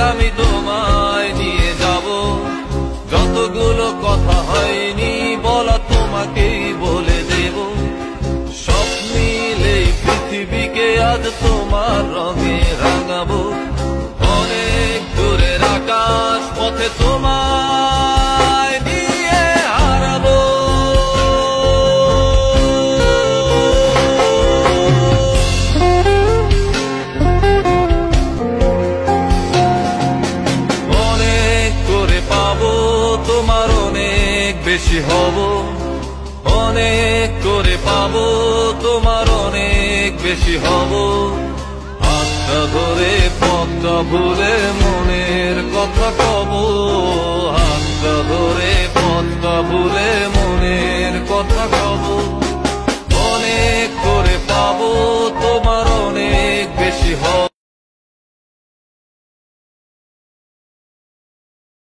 আমি তোমায় নিয়ে যাব, যতগুলো কথা হয়নি বলা তোমাকেই বলে দেব। সব মিলে পৃথিবীকে আজ তোমার রঙে রাঙাবো। অনেক দূরের আকাশ পথে তোমায় নিয়ে হারাবো। অনেক করে পাবো তোমার অনেক বেশি হব, অনেক করে পাবো তোমার অনেক বেশি হব। হাতটা ধরে পথটা ভুলে মনের কথা কব, হাতটা ধরে পথটা ভুলে মনের কথা কব। অনেক করে পাবো তোমার অনেক বেশি হব,